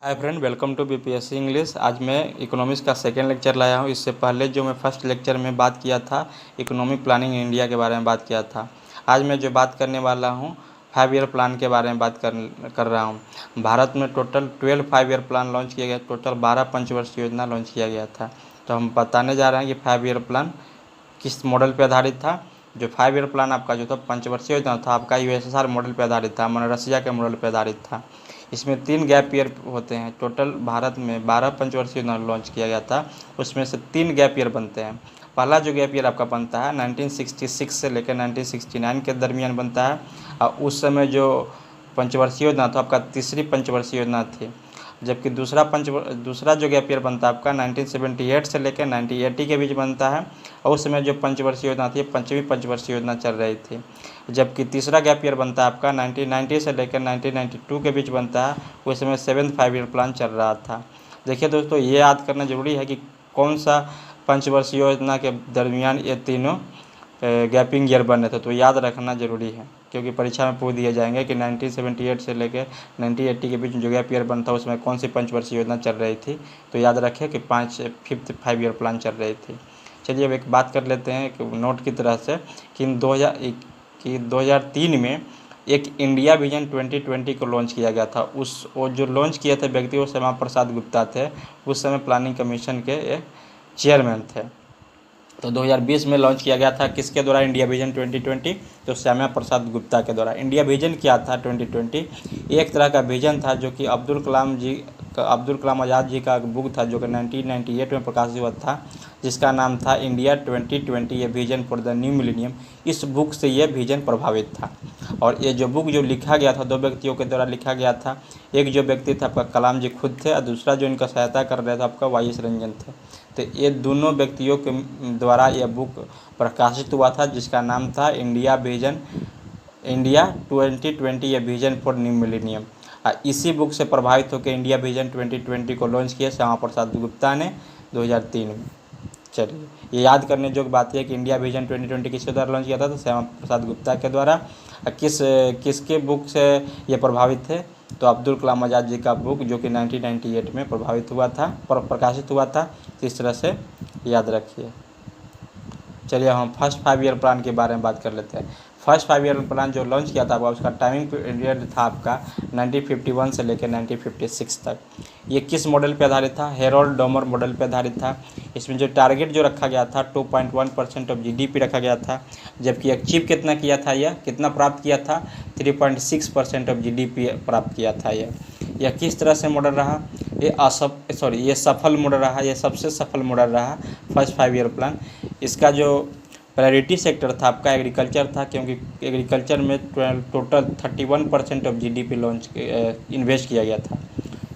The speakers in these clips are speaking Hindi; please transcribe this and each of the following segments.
Hi friend, welcome to BPSC English. आज मैं इकोनॉमिक्स का सेकेंड लेक्चर लाया हूँ। इससे पहले जो मैं फर्स्ट लेक्चर में बात किया था इकोनॉमिक प्लानिंग इंडिया के बारे में बात किया था। आज मैं जो बात करने वाला हूँ 5 ईयर प्लान के बारे में बात कर रहा हूँ। भारत में टोटल 12 5 ईयर प्लान लॉन्च किया गया, टोटल 12 पंचवर्षीय योजना लॉन्च किया गया था। तो हम बताने जा रहे हैं कि 5 ईयर प्लान किस मॉडल पर आधारित था। जो 5 ईयर प्लान आपका जो था पंचवर्षीय योजना था, आपका यूएसएसआर मॉडल पर आधारित था, माने रसिया के मॉडल पर आधारित था। इसमें 3 गैप ईयर होते हैं। टोटल भारत में 12 पंचवर्षीय योजना लॉन्च किया गया था, उसमें से 3 गैप ईयर बनते हैं। पहला जो गैप ईयर आपका बनता है 1966 से लेकर 1969 के दरमियान बनता है, और उस समय जो पंचवर्षीय योजना था आपका तीसरी पंचवर्षीय योजना थी। जबकि दूसरा जो गैप ईयर बनता है आपका 1978 से लेकर 1980 के बीच बनता है, और उस समय जो पंचवर्षीय योजना थी पंचवीं पंचवर्षीय योजना चल रही थी। जबकि तीसरा गैप ईयर बनता है आपका 1990 से लेकर 1992 के बीच बनता है, उस समय 7th 5 ईयर प्लान चल रहा था। देखिए दोस्तों, ये याद करना ज़रूरी है कि कौन सा पंचवर्षीय योजना के दरमियान ये तीनों गैपिंग ईयर बने थे। तो याद रखना ज़रूरी है, क्योंकि परीक्षा में पूछ दिए जाएंगे कि 1978 से लेकर 1980 के बीच जो गैप ईयर बनता है उसमें कौन सी पंचवर्षीय योजना चल रही थी। तो याद रखें कि 5th 5 ईयर प्लान चल रही थी। चलिए अब एक बात कर लेते हैं कि नोट की तरह से कि 2003 में एक इंडिया विजन 2020 को लॉन्च किया गया था। वो जो लॉन्च किए थे व्यक्ति वो श्यामा प्रसाद गुप्ता थे। उस समय प्लानिंग कमीशन के चेयरमैन थे। तो 2020 में लॉन्च किया गया था किसके द्वारा इंडिया विजन 2020? तो श्यामा प्रसाद गुप्ता के द्वारा। इंडिया विजन क्या था 2020? एक तरह का विजन था जो कि अब्दुल कलाम आज़ाद जी का बुक था, जो कि 1998 में प्रकाशित हुआ था, जिसका नाम था India 2020 a vision for the new millennium. इस बुक से यह विजन प्रभावित था। और ये जो बुक जो लिखा गया था 2 व्यक्तियों के द्वारा लिखा गया था। एक जो व्यक्ति था आपका कलाम जी खुद थे, और दूसरा जो इनका सहायता कर रहे थे आपका वाई.एस. रंजन थे। तो ये दोनों व्यक्तियों के द्वारा यह बुक प्रकाशित हुआ था, जिसका नाम था India 2020 a vision for new millennium. इसी बुक से प्रभावित होकर इंडिया विजन 2020 को लॉन्च किया श्यामा प्रसाद गुप्ता ने 2003 में। चलिए, ये याद करने योग्य बात है कि इंडिया विजन 2020 किसके द्वारा लॉन्च किया था? तो श्यामा प्रसाद गुप्ता के द्वारा। किसके बुक से ये प्रभावित थे? तो अब्दुल कलाम आज़ाद जी का बुक, जो कि 1998 में प्रकाशित हुआ था। तो इस तरह से याद रखिए। चलिए हम फर्स्ट 5 ईयर प्लान के बारे में बात कर लेते हैं। फर्स्ट 5 ईयर प्लान जो लॉन्च किया था उसका टाइमिंग पीरियड था आपका 1951 से लेकर 1956 तक। ये किस मॉडल पे आधारित था? हेरोल्ड डोमर मॉडल पे आधारित था। इसमें जो टारगेट जो रखा गया था 2.1% ऑफ जीडीपी रखा गया था, जबकि अचीव कितना किया था? यह कितना प्राप्त किया था? 3.6% ऑफ जीडीपी प्राप्त किया था। यह किस तरह से मॉडल रहा? ये सफल मॉडल रहा। यह सबसे सफल मॉडल रहा फर्स्ट 5 ईयर प्लान। इसका जो प्रायोरिटी सेक्टर था आपका एग्रीकल्चर था, क्योंकि एग्रीकल्चर में टोटल 31% ऑफ जीडीपी इन्वेस्ट किया गया था।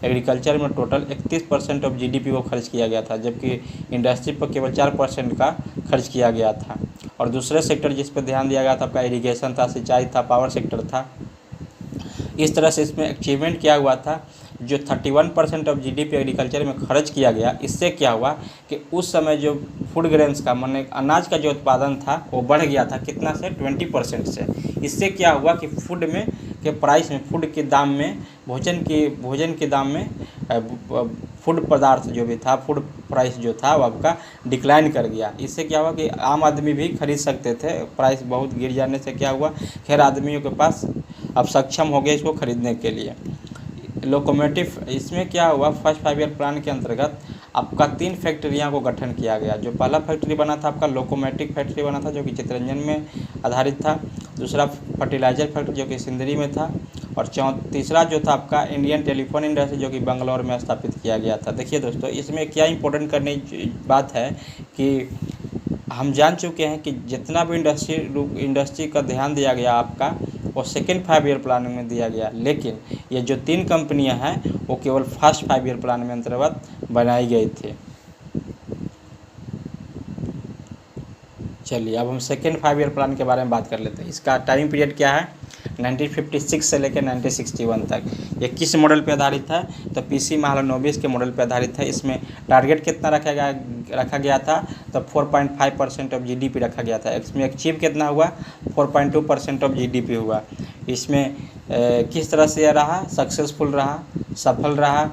एग्रीकल्चर में टोटल 31% ऑफ जीडीपी को खर्च किया गया था, जबकि इंडस्ट्री पर केवल 4% का खर्च किया गया था। और दूसरे सेक्टर जिस पर ध्यान दिया गया था आपका इरिगेशन था, सिंचाई था, पावर सेक्टर था। इस तरह से इसमें अचीवमेंट क्या हुआ था? जो 31% ऑफ जीडीपी एग्रीकल्चर में खर्च किया गया, इससे क्या हुआ कि उस समय जो फूड ग्रेन्स का माने अनाज का जो उत्पादन था वो बढ़ गया था। कितना से? 20% से। इससे क्या हुआ कि फूड में के प्राइस में, फूड के दाम में, भोजन के दाम में फूड पदार्थ जो भी था, फूड प्राइस जो था वो आपका डिक्लाइन कर गया। इससे क्या हुआ कि आम आदमी भी खरीद सकते थे। प्राइस बहुत गिर जाने से क्या हुआ, खैर आदमियों के पास अब सक्षम हो गए इसको खरीदने के लिए। लोकोमोटिव, इसमें क्या हुआ फर्स्ट 5 ईयर प्लान के अंतर्गत आपका 3 फैक्ट्रियाँ को गठन किया गया। जो पहला फैक्ट्री बना था आपका लोकोमोटिव फैक्ट्री बना था, जो कि चितरंजन में आधारित था। दूसरा फर्टिलाइजर फैक्ट्री जो कि सिंदरी में था। और तीसरा जो था आपका इंडियन टेलीफोन इंडस्ट्री, जो कि बंगलौर में स्थापित किया गया था। देखिए दोस्तों, इसमें क्या इंपॉर्टेंट करने की बात है कि हम जान चुके हैं कि जितना भी इंडस्ट्री का ध्यान दिया गया आपका, वो सेकेंड 5 ईयर प्लान में दिया गया। लेकिन ये जो 3 कंपनियां हैं वो केवल फर्स्ट 5 ईयर प्लान में अंतर्गत बनाई गई थी। चलिए अब हम सेकेंड 5 ईयर प्लान के बारे में बात कर लेते हैं। इसका टाइम पीरियड क्या है? 1956 से लेकर 1961 तक। ये किस मॉडल पे आधारित है? तो पीसी महालनोबिस के मॉडल पे आधारित है। इसमें टारगेट कितना रखा गया था? तो 4.5% ऑफ जीडीपी रखा गया था। इसमें अचीव कितना हुआ? 4.2% ऑफ जीडीपी हुआ। इसमें किस तरह से यह रहा, सक्सेसफुल रहा, सफल रहा,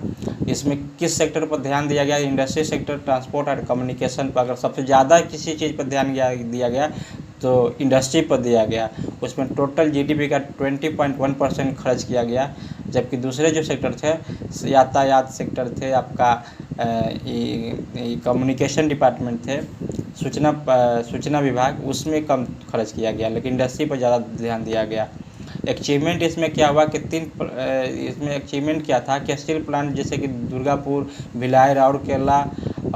इसमें किस सेक्टर पर ध्यान दिया गया, इंडस्ट्री सेक्टर, ट्रांसपोर्ट और कम्युनिकेशन पर। अगर सबसे ज़्यादा किसी चीज़ पर ध्यान दिया गया तो इंडस्ट्री पर दिया गया। उसमें टोटल जीडीपी का 20.1% खर्च किया गया, जबकि दूसरे जो सेक्टर थे, यातायात सेक्टर थे, आपका कम्युनिकेशन डिपार्टमेंट थे, सूचना विभाग, उसमें कम खर्च किया गया, लेकिन इंडस्ट्री पर ज़्यादा ध्यान दिया गया। अचीवमेंट इसमें क्या हुआ कि इसमें अचीवमेंट क्या था कि स्टील प्लांट जैसे कि दुर्गापुर, भिलाई, राउरकेला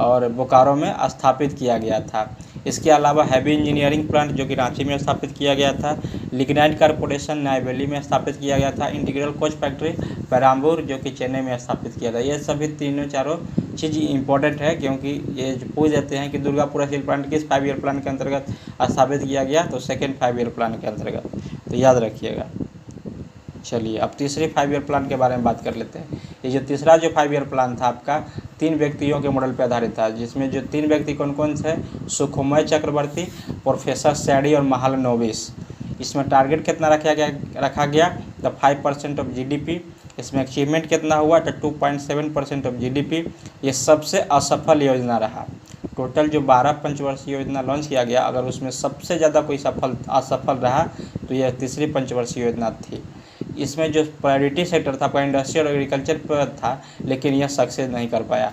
और बोकारो में स्थापित किया गया था। इसके अलावा हैवी इंजीनियरिंग प्लांट जो कि रांची में स्थापित किया गया था, लिग्नाइट कॉरपोरेशन नई में स्थापित किया गया था, इंटीग्रल कोच फैक्ट्री पेराम्बूर जो कि चेन्नई में स्थापित किया था। ये सभी तीनों चारों चीज़ इंपॉर्टेंट है, क्योंकि ये पूछ जाते हैं कि दुर्गापुर स्टील प्लांट किस 5 ईयर प्लान के अंतर्गत स्थापित किया गया, तो सेकेंड 5 ईयर प्लान के अंतर्गत, तो याद रखिएगा। चलिए अब तीसरे 5 ईयर प्लान के बारे में बात कर लेते हैं। ये जो तीसरा जो 5 ईयर प्लान था आपका 3 व्यक्तियों के मॉडल पर आधारित था, जिसमें जो 3 व्यक्ति कौन कौन थे, सुखमय चक्रवर्ती, प्रोफेसर सैडी और महालनोबिस। इसमें टारगेट कितना रखा गया तो 5% ऑफ जीडीपी। इसमें अचीवमेंट कितना हुआ तो 2.7% ऑफ जीडीपी। ये सबसे असफल योजना रहा। टोटल जो 12 पंचवर्षीय योजना लॉन्च किया गया, अगर उसमें सबसे ज़्यादा कोई असफल रहा तो यह तीसरी पंचवर्षीय योजना थी। इसमें जो प्रायोरिटी सेक्टर था आपका इंडस्ट्री और एग्रीकल्चर पर था, लेकिन यह सक्सेस नहीं कर पाया।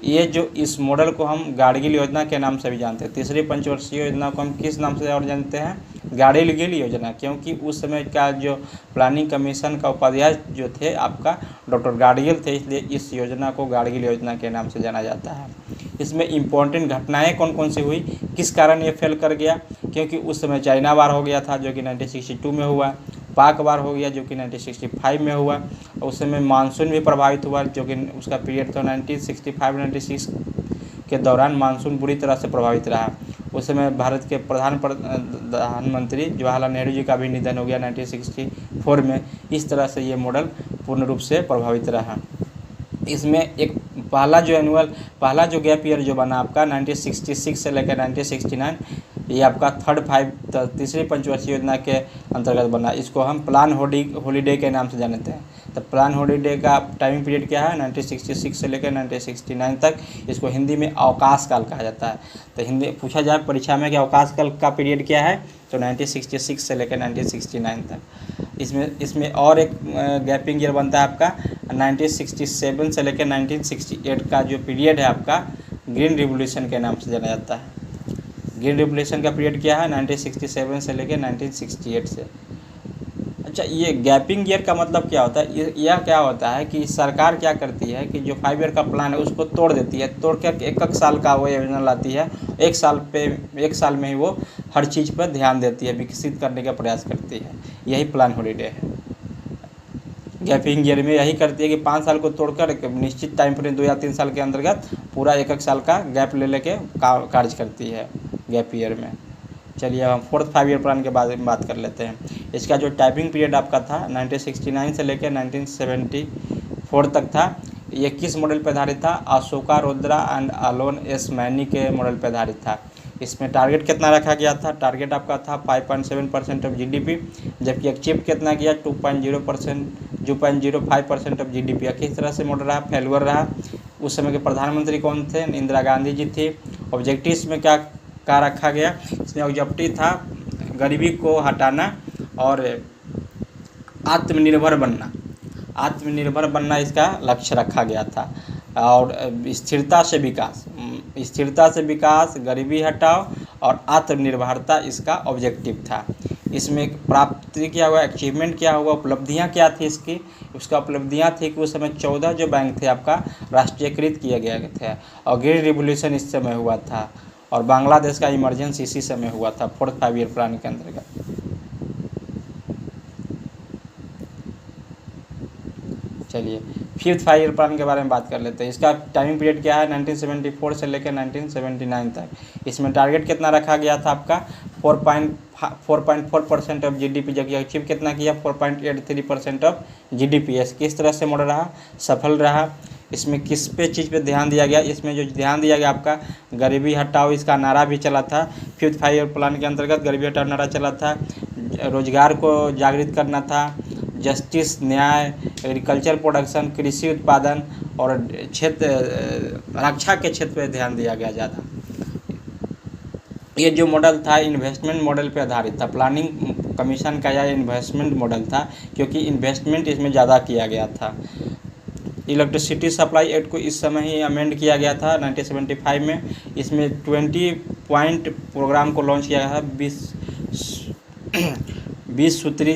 ये जो इस मॉडल को हम गाडगिल योजना के नाम से भी जानते हैं। तीसरी पंचवर्षीय योजना को हम किस नाम से और जानते हैं, गाडगिल योजना, क्योंकि उस समय का जो प्लानिंग कमीशन का उपाध्याय जो थे आपका डॉक्टर गाडगिल थे, इसलिए इस योजना को गाडगिल योजना के नाम से जाना जाता है। इसमें इम्पोर्टेंट घटनाएं कौन कौन सी हुई, किस कारण ये फेल कर गया, क्योंकि उस समय चाइना वार हो गया था जो कि 1962 में हुआ, पाक वार हो गया जो कि 1965 में हुआ, और उस समय मानसून भी प्रभावित हुआ जो कि उसका पीरियड था 1965-96 के दौरान मानसून बुरी तरह से प्रभावित रहा। उस समय भारत के प्रधानमंत्री जवाहरलाल नेहरू जी का भी निधन हो गया 1964 में। इस तरह से ये मॉडल पूर्ण रूप से प्रभावित रहा। इसमें एक पहला जो गैप ईयर जो बना आपका 1966 से लेकर 1969, ये आपका तीसरी पंचवर्षीय योजना के अंतर्गत बना। इसको हम प्लान हॉलीडे के नाम से जानते हैं। तो प्लान हॉलीडे का टाइमिंग पीरियड क्या है, 1966 से लेकर 1969 तक। इसको हिंदी में अवकाश काल कहा जाता है। तो हिंदी पूछा जाए परीक्षा में कि अवकाश काल का पीरियड क्या है, तो 1966 से लेकर 1969 तक। इसमें और एक गैपिंग ईयर बनता है आपका 1967 से लेकर 1968 का जो पीरियड है आपका ग्रीन रिवोल्यूशन के नाम से जाना जाता है। ग्रीन रिवोल्यूशन का पीरियड क्या है, 1967 से लेकर 1968 से। अच्छा, ये गैपिंग ईयर का मतलब क्या होता है, यह क्या होता है कि सरकार क्या करती है कि जो 5 ईयर का प्लान है उसको तोड़ देती है, तोड़ कर एक साल का वो योजना लाती है। एक साल में ही वो हर चीज़ पर ध्यान देती है, विकसित करने का प्रयास करती है। यही प्लान हॉलीडे है। गैपिंग ईयर में यही करती है कि 5 साल को तोड़कर एक निश्चित टाइम फ्रेम 2 या 3 साल के अंतर्गत पूरा एक साल का गैप लेके कार्य करती है गैप ईयर में। चलिए अब हम फोर्थ 5 ईयर प्लान के बारे में बात कर लेते हैं। इसका जो टाइमिंग पीरियड आपका था 1969 से लेकर 1974 तक था। ये किस मॉडल पर आधारित था, Ashoka Rudra and alone S many के मॉडल पर आधारित था। इसमें टारगेट कितना रखा गया था, टारगेट आपका था 5.7% ऑफ जीडीपी, जबकि अचीव कितना किया 2.05% ऑफ जीडीपी। किस तरह से मॉडल रहा, फेलुअर रहा। उस समय के प्रधानमंत्री कौन थे, इंदिरा गांधी जी थी। ऑब्जेक्टिव्स में क्या रखा गया, इसमें ऑब्जेक्टिव था गरीबी को हटाना और आत्मनिर्भर बनना इसका लक्ष्य रखा गया था। और स्थिरता से विकास, गरीबी हटाओ और आत्मनिर्भरता इसका ऑब्जेक्टिव था। इसमें प्राप्ति क्या हुआ, अचीवमेंट क्या हुआ, उपलब्धियां क्या थी इसकी। उसका उपलब्धियां थी कि उस समय 14 जो बैंक थे आपका राष्ट्रीयकृत किए गए थे, और ग्रीन रिवोल्यूशन इस समय हुआ था, और बांग्लादेश का इमरजेंसी इसी समय हुआ था फोर्थ 5 ईयर प्लान के अंतर्गत। चलिए फिफ्थ 5 ईयर प्लान के बारे में बात कर लेते हैं। इसका टाइमिंग पीरियड क्या है, 1974 से लेकर 1979 तक। इसमें टारगेट कितना रखा गया था आपका 4.4% ऑफ जीडीपी, जबकि अचीव कितना किया 4.83% ऑफ जीडीपी। किस तरह से मॉडल रहा, सफल रहा। इसमें किस पे चीज़ पे ध्यान दिया गया, इसमें जो ध्यान दिया गया आपका गरीबी हटाओ, इसका नारा भी चला था। 5th 5 ईयर प्लान के अंतर्गत गरीबी हटाओ नारा चला था। रोजगार को जागृत करना था, जस्टिस, न्याय, एग्रीकल्चर प्रोडक्शन, कृषि उत्पादन और क्षेत्र रक्षा के क्षेत्र पे ध्यान दिया गया ज़्यादा। ये जो मॉडल था इन्वेस्टमेंट मॉडल पे आधारित था। प्लानिंग कमीशन का यह इन्वेस्टमेंट मॉडल था क्योंकि इन्वेस्टमेंट इसमें ज़्यादा किया गया था। इलेक्ट्रिसिटी सप्लाई एक्ट को इस समय ही अमेंड किया गया था 1975 में। इसमें 20 पॉइंट प्रोग्राम को लॉन्च किया गया था। 20 सूत्री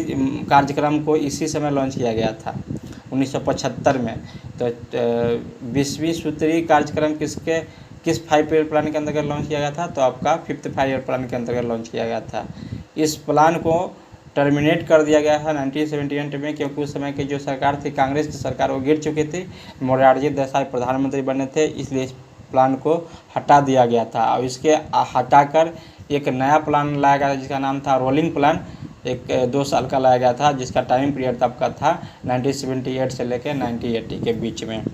कार्यक्रम को इसी समय लॉन्च किया गया था 1975 में। तो 20वीं सूत्री कार्यक्रम किस 5 ईयर प्लान के अंतर्गत लॉन्च किया गया था, तो आपका 5th 5 ईयर प्लान के अंतर्गत लॉन्च किया गया था। इस प्लान को टर्मिनेट कर दिया गया था 1978 में क्योंकि उस समय की जो सरकार थी, कांग्रेस की सरकार, वो गिर चुकी थी। मोरारजी देसाई प्रधानमंत्री बने थे, इसलिए इस प्लान को हटा दिया गया था और इसके हटाकर एक नया प्लान लाया गया जिसका नाम था रोलिंग प्लान। एक 2 साल का लाया गया था जिसका टाइम पीरियड तब का था 1978 से लेकर 1980 के बीच में।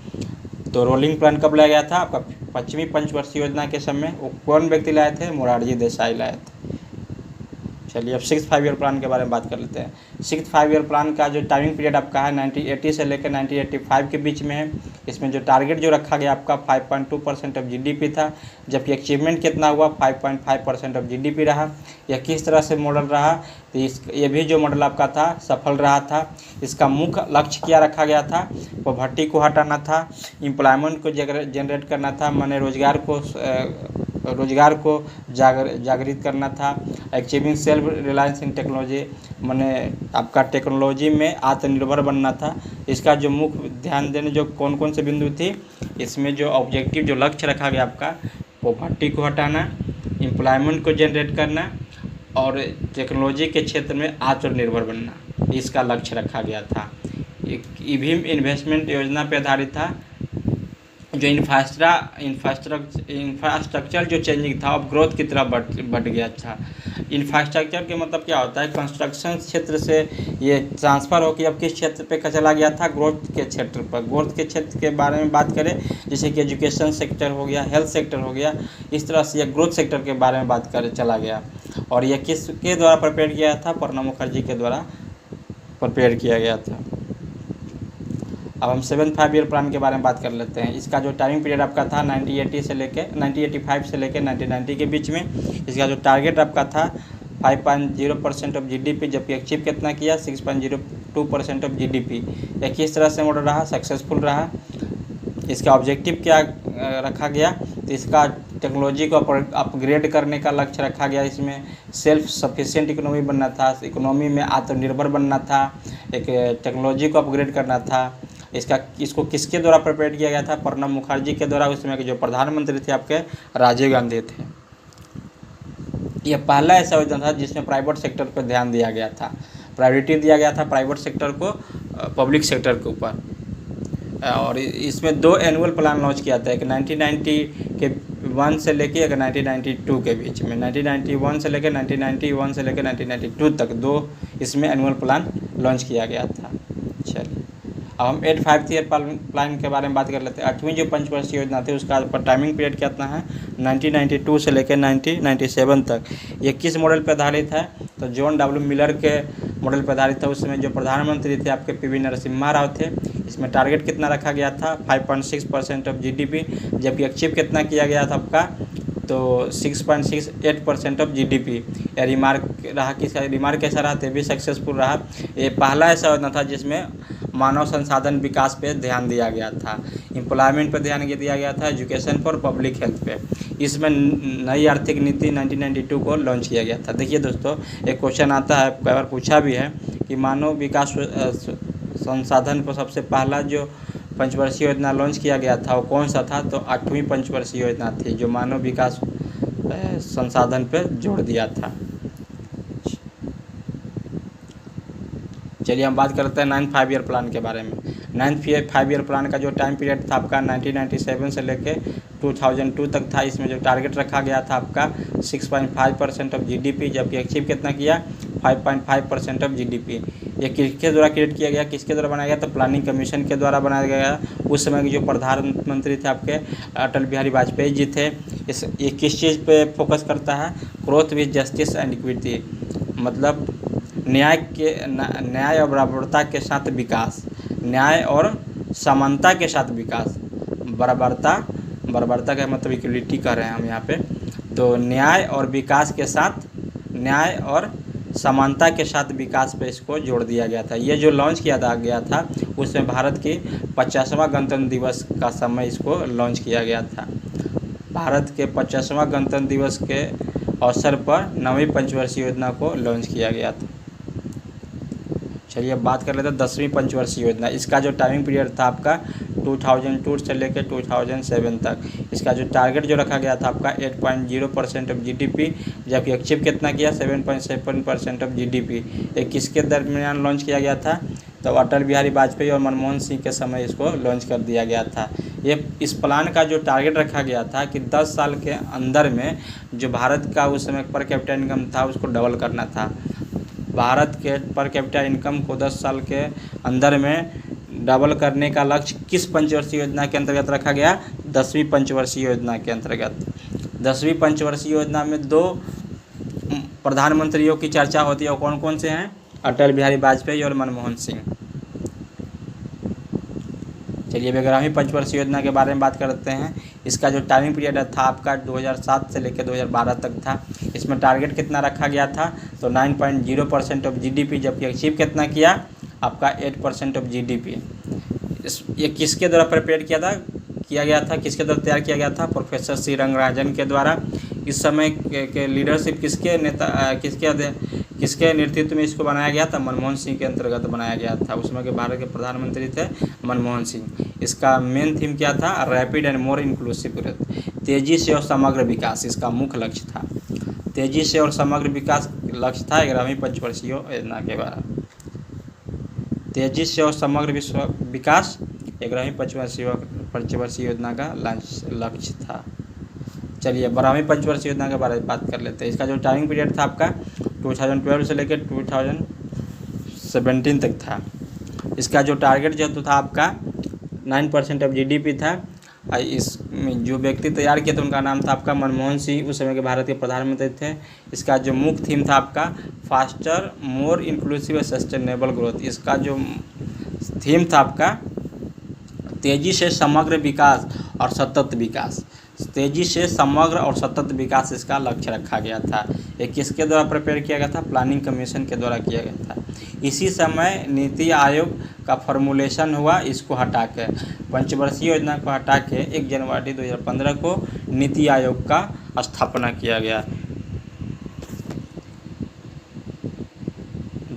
तो रोलिंग प्लान कब लाया गया था? आपका पश्चिमी पंचवर्षीय योजना के समय। वो कौन व्यक्ति लाए थे? मोरारजी देसाई लाए थे। चलिए अब 6th 5 ईयर प्लान के बारे में बात कर लेते हैं। 6th 5 ईयर प्लान का जो टाइमिंग पीरियड आपका है 1980 से लेकर 1985 के बीच में है। इसमें जो टारगेट जो रखा गया आपका 5.2% ऑफ जीडीपी था, जबकि अचीवमेंट कितना हुआ 5.5% ऑफ जीडीपी रहा। यह किस तरह से मॉडल रहा? तो ये भी जो मॉडल आपका था सफल रहा था। इसका मुख्य लक्ष्य क्या रखा गया था? पॉवर्टी को हटाना था, एम्प्लॉयमेंट को जनरेट करना था, माने रोजगार को जागृत करना था। अचीविंग सेल्फ रिलायंस इन टेक्नोलॉजी, माने आपका टेक्नोलॉजी में आत्मनिर्भर बनना था। इसका जो मुख्य ध्यान देने जो कौन कौन से बिंदु थी, इसमें जो ऑब्जेक्टिव जो लक्ष्य रखा गया आपका, पॉवर्टी को हटाना, एम्प्लॉयमेंट को जनरेट करना और टेक्नोलॉजी के क्षेत्र में आत्मनिर्भर बनना, इसका लक्ष्य रखा गया था। ईवीएम इन्वेस्टमेंट योजना पर आधारित था। जो इंफ्रास्ट्रक्चर जो चेंजिंग था अब ग्रोथ की तरफ बढ़ गया था। इंफ्रास्ट्रक्चर के मतलब क्या होता है? कंस्ट्रक्शन क्षेत्र से ये ट्रांसफ़र होकर अब किस क्षेत्र पे चला गया था? ग्रोथ के क्षेत्र पर। ग्रोथ के क्षेत्र के बारे में बात करें, जैसे कि एजुकेशन सेक्टर हो गया, हेल्थ सेक्टर हो गया, इस तरह से यह ग्रोथ सेक्टर के बारे में बात कर चला गया। और यह किसके द्वारा प्रिपेयर किया था? प्रणब मुखर्जी के द्वारा प्रिपेयर किया गया था। अब हम 7th 5 ईयर प्लान के बारे में बात कर लेते हैं। इसका जो टाइमिंग पीरियड आपका था 1985 से लेकर 1990 के बीच में। इसका जो टारगेट आपका था 5.0% ऑफ जीडीपी, जबकि अचीव कितना किया? 6.02% ऑफ जीडीपी। यह किस तरह से मॉडल रहा? सक्सेसफुल रहा। इसका ऑब्जेक्टिव क्या रखा गया? तो इसका टेक्नोलॉजी को अपग्रेड करने का लक्ष्य रखा गया। इसमें सेल्फ सफिशिएंट इकोनॉमी बनना था, इकोनॉमी में आत्मनिर्भर बनना था, एक टेक्नोलॉजी को अपग्रेड करना था। इसको किसके द्वारा प्रिपेयर किया गया था? प्रणब मुखर्जी के द्वारा। उस समय के जो प्रधानमंत्री थे आपके राजीव गांधी थे। यह पहला ऐसा योजना था जिसमें प्राइवेट सेक्टर पर ध्यान दिया गया था, प्रायोरिटी दिया गया था प्राइवेट सेक्टर को पब्लिक सेक्टर के ऊपर। और इसमें 2 एनुअल प्लान लॉन्च किया था, एक 1991 से लेके एक 1992 के बीच में। 1991 से लेकर 1991 से लेकर 1992 तक 2 इसमें एनुअल प्लान लॉन्च किया गया था। चलिए अब हम 8th 5 ईयर प्लान के बारे में बात कर लेते हैं। 8वीं जो पंचवर्षीय योजना थी उसका टाइमिंग पीरियड कितना है? 1992 से लेकर 1997 तक। ये किस मॉडल पर आधारित है? तो जॉन डब्ल्यू मिलर के मॉडल पर आधारित था। उस समय जो प्रधानमंत्री थे आपके पीवी नरसिम्हा राव थे। इसमें टारगेट कितना रखा गया था? 5.6% ऑफ जीडीपी, जबकि अचीव कितना किया गया था आपका? तो 6.68% ऑफ जीडीपी। यह रिमार्क रहा, किसका रिमार्क कैसा रहा? तो भी सक्सेसफुल रहा। ये पहला ऐसा योजना था जिसमें मानव संसाधन विकास पे ध्यान दिया गया था, एम्प्लॉयमेंट पर ध्यान दिया गया था, एजुकेशन पर, पब्लिक हेल्थ पे। इसमें नई आर्थिक नीति 1992 को लॉन्च किया गया था। देखिए दोस्तों, एक क्वेश्चन आता है, कई बार पूछा भी है कि मानव विकास संसाधन पर सबसे पहला जो पंचवर्षीय योजना लॉन्च किया गया था वो कौन सा था? तो 8वीं पंचवर्षीय योजना थी जो मानव विकास संसाधन पर जोड़ दिया था। चलिए हम बात करते हैं 9th 5 ईयर प्लान के बारे में। 9th 5 ईयर प्लान का जो टाइम पीरियड था आपका 1997 से लेके 2002 तक था। इसमें जो टारगेट रखा गया था आपका 6.5% ऑफ जीडीपी, जबकि अचीव कितना किया? 5.5% ऑफ जीडीपी। ये किसके द्वारा क्रिएट किया गया, किसके द्वारा बनाया गया? तो प्लानिंग कमीशन के द्वारा बनाया गया। उस समय के जो प्रधानमंत्री थे आपके अटल बिहारी वाजपेयी जी थे। ये किस चीज़ पे फोकस करता है? Growth with justice and equity, मतलब न्याय और बराबरता के साथ विकास, न्याय और समानता के साथ विकास। बराबरता का मतलब इक्वलिटी कर रहे हैं हम यहाँ पे। तो न्याय और विकास के साथ, न्याय और समानता के साथ विकास पे इसको जोड़ दिया गया था। ये जो लॉन्च किया गया था उसमें भारत के 50वां गणतंत्र दिवस का समय इसको लॉन्च किया गया था। भारत के 50वां गणतंत्र दिवस के अवसर पर 9वीं पंचवर्षीय योजना को लॉन्च किया गया था। चलिए अब बात कर लेते हैं 10वीं पंचवर्षीय योजना। इसका जो टाइमिंग पीरियड था आपका 2002 से लेकर 2007 तक। इसका जो टारगेट जो रखा गया था आपका 8.0% ऑफ जीडीपी, जबकि अचीव कितना किया? 7.7% ऑफ जीडीपी। ये किसके दरमियान लॉन्च किया गया था? तो अटल बिहारी वाजपेयी और मनमोहन सिंह के समय इसको लॉन्च कर दिया गया था। ये इस प्लान का जो टारगेट रखा गया था कि 10 साल के अंदर में जो भारत का उस समय पर कैपिटा इनकम था उसको डबल करना था। भारत के पर कैपिटा इनकम को 10 साल के अंदर में डबल करने का लक्ष्य किस पंचवर्षीय योजना के अंतर्गत रखा गया? 10वीं पंचवर्षीय योजना के अंतर्गत। 10वीं पंचवर्षीय योजना में 2 प्रधानमंत्रियों की चर्चा होती है और कौन कौन से हैं? अटल बिहारी वाजपेयी और मनमोहन सिंह। चलिए 11वीं पंचवर्षीय योजना के बारे में बात करते हैं। इसका जो टाइमिंग पीरियड था आपका 2007 से लेकर 2012 तक था। इसमें टारगेट कितना रखा गया था? तो 9.0% ऑफ जीडीपी, जबकि अचीव कितना किया? आपका 8% ऑफ जीडीपी। ये किसके द्वारा प्रिपेयर किया गया था? किसके द्वारा तैयार किया गया था? प्रोफेसर सी रंगराजन के द्वारा। इस समय के लीडरशिप किसके नेतृत्व में इसको बनाया गया था? मनमोहन सिंह के अंतर्गत बनाया गया था। उस समय के भारत के प्रधानमंत्री थे मनमोहन सिंह। इसका मेन थीम क्या था? Rapid and more inclusive growth, तेज़ी से और समग्र विकास इसका मुख्य लक्ष्य था। तेज़ी से और समग्र विकास लक्ष्य था 11वीं पंचवर्षीय योजना के द्वारा। तेज़ी से और समग्र विकास 11वीं पंचवर्षीय योजना का लक्ष्य था। चलिए 12वीं पंचवर्षीय योजना के बारे में बात कर लेते हैं। इसका जो टाइमिंग पीरियड था आपका 2012 से लेकर 2017 तक था। इसका जो टारगेट जो था आपका 9% ऑफ जीडीपी था। इसमें जो व्यक्ति तैयार किए थे उनका नाम था आपका मनमोहन सिंह, उस समय के भारत के प्रधानमंत्री थे। इसका जो मुख्य थीम था आपका faster more inclusive sustainable growth. इसका जो थीम था आपका तेज़ी से समग्र विकास और सतत विकास। तेज़ी से समग्र और सतत विकास इसका लक्ष्य रखा गया था। ये किसके द्वारा प्रिपेयर किया गया था? प्लानिंग कमीशन के द्वारा किया गया था। इसी समय नीति आयोग का फॉर्मुलेशन हुआ। इसको हटा के पंचवर्षीय योजना को हटा के 1 जनवरी 2015 को नीति आयोग का स्थापना किया गया।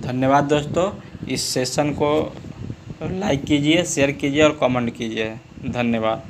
धन्यवाद दोस्तों। इस सेशन को लाइक कीजिए, शेयर कीजिए और कमेंट कीजिए। धन्यवाद।